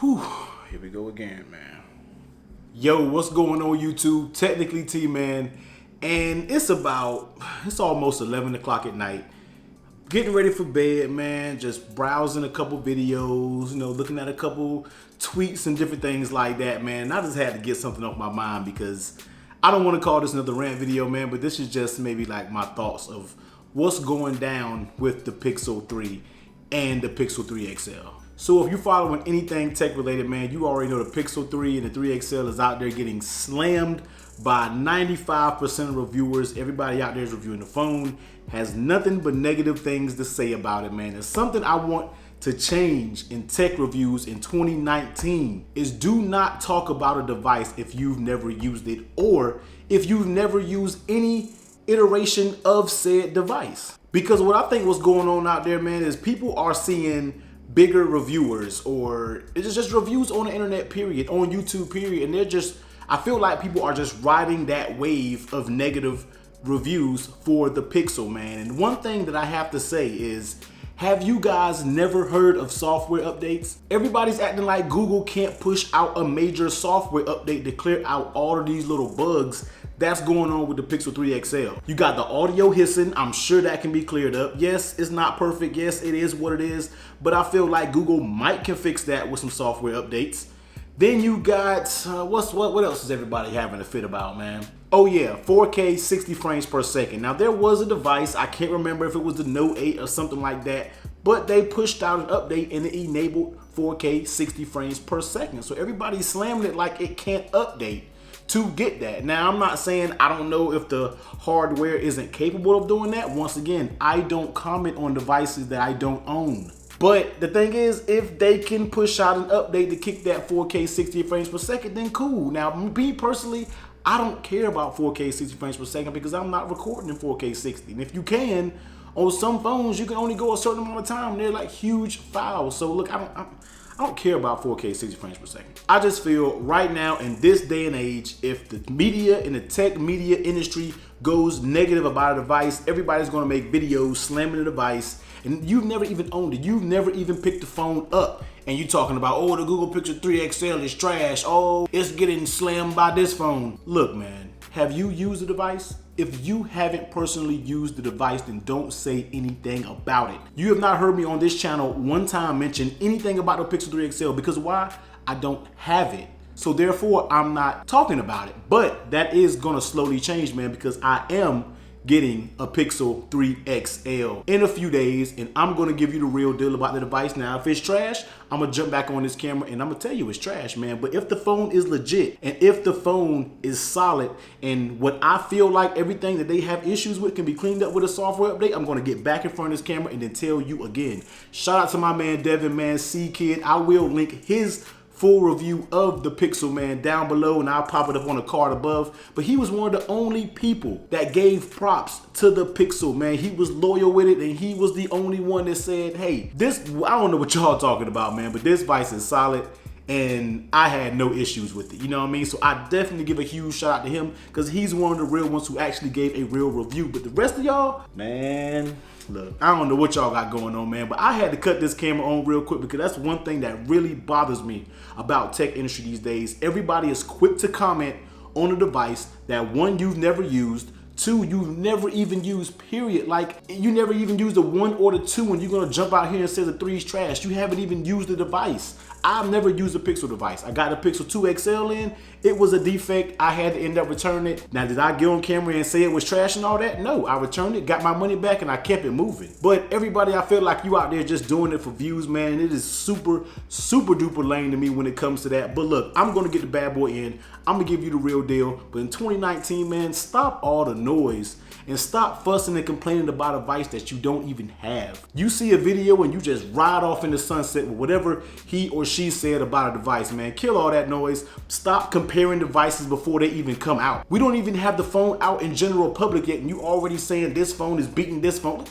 Whew, here we go again, man. Yo, what's going on YouTube? Technically T, man. And it's almost 11 o'clock at night. Getting ready for bed, man. Just browsing a couple videos, looking at a couple tweets and different things like that, man. And I just had to get something off my mind because I don't want to call this another rant video, man, but this is just maybe like my thoughts of what's going down with the Pixel 3 and the Pixel 3 XL. So if you're following anything tech related, man, you already know the Pixel 3 and the 3 XL is out there getting slammed by 95% of reviewers. Everybody out there is reviewing the phone, has nothing but negative things to say about it, man. It's something I want to change in tech reviews in 2019 is do not talk about a device if you've never used it or if you've never used any iteration of said device. Because what I think what's going on out there, man, is people are seeing bigger reviewers, or it's just reviews on the internet period, on YouTube period, and I feel like people are just riding that wave of negative reviews for the Pixel, man. And one thing that I have to say is, have you guys never heard of software updates? Everybody's acting like Google can't push out a major software update to clear out all of these little bugs that's going on with the Pixel 3 XL. You got the audio hissing. I'm sure that can be cleared up. Yes, it's not perfect. Yes, it is what it is. But I feel like Google can fix that with some software updates. Then you got, what else is everybody having a fit about, man? Oh yeah, 4K 60 frames per second. Now there was a device, I can't remember if it was the Note 8 or something like that, but they pushed out an update and it enabled 4K 60 frames per second. So everybody's slamming it like it can't update to get that. Now, I'm not saying I don't know if the hardware isn't capable of doing that. Once again, I don't comment on devices that I don't own. But the thing is, if they can push out an update to kick that 4K 60 frames per second, then cool. Now, me personally, I don't care about 4K 60 frames per second because I'm not recording in 4K 60. And if you can, on some phones, you can only go a certain amount of time. They're like huge files. So look, I don't care about 4K 60 frames per second. I just feel right now in this day and age, if the media and the tech media industry goes negative about a device, everybody's gonna make videos slamming the device, and you've never even owned it. You've never even picked the phone up, and you talking about, oh, the Google Pixel 3 XL is trash. Oh, it's getting slammed by this phone. Look, man, have you used the device? If you haven't personally used the device, then don't say anything about it. You have not heard me on this channel one time mention anything about the Pixel 3 XL because why? I don't have it. So therefore, I'm not talking about it. But that is gonna slowly change, man, because I am getting a Pixel 3 XL in a few days, and I'm gonna give you the real deal about the device. Now, if it's trash, I'm gonna jump back on this camera and I'm gonna tell you it's trash, man. But if the phone is legit and if the phone is solid and what I feel like everything that they have issues with can be cleaned up with a software update, I'm gonna get back in front of this camera and then tell you again. Shout out to my man Devin, man, C-Kid. I will link his full review of the Pixel, man, down below, and I'll pop it up on the card above. But he was one of the only people that gave props to the Pixel, man. He was loyal with it, and he was the only one that said, hey, I don't know what y'all talking about, man, but this device is solid, and I had no issues with it, you know what I mean? So I definitely give a huge shout out to him because he's one of the real ones who actually gave a real review. But the rest of y'all, man, look, I don't know what y'all got going on, man, but I had to cut this camera on real quick because that's one thing that really bothers me about tech industry these days. Everybody is quick to comment on a device that one, you've never used, two, you've never even used, period. Like, you never even used the 1 or the 2 and you're gonna jump out here and say the 3's trash. You haven't even used the device. I've never used a Pixel device. I got a Pixel 2 XL in. It was a defect. I had to end up returning it. Now, did I get on camera and say it was trash and all that? No, I returned it, got my money back, and I kept it moving. But everybody, I feel like you out there just doing it for views, man. And it is super, super duper lame to me when it comes to that. But look, I'm gonna get the bad boy in. I'm gonna give you the real deal. But in 2019, man, stop all the noise and stop fussing and complaining about a device that you don't even have. You see a video and you just ride off in the sunset with whatever he or she said about a device, man. Kill all that noise. Stop comparing devices before they even come out. We don't even have the phone out in general public yet, and you already saying this phone is beating this phone.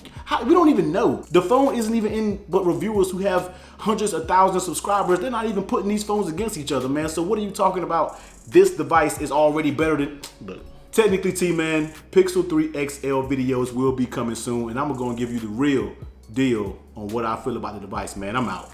We don't even know. The phone isn't even in but reviewers who have hundreds of thousands of subscribers. They're not even putting these phones against each other, man. So what are you talking about? This device is already better than, look. Technically T, man, Pixel 3 XL videos will be coming soon, and I'm gonna give you the real deal on what I feel about the device, man. I'm out.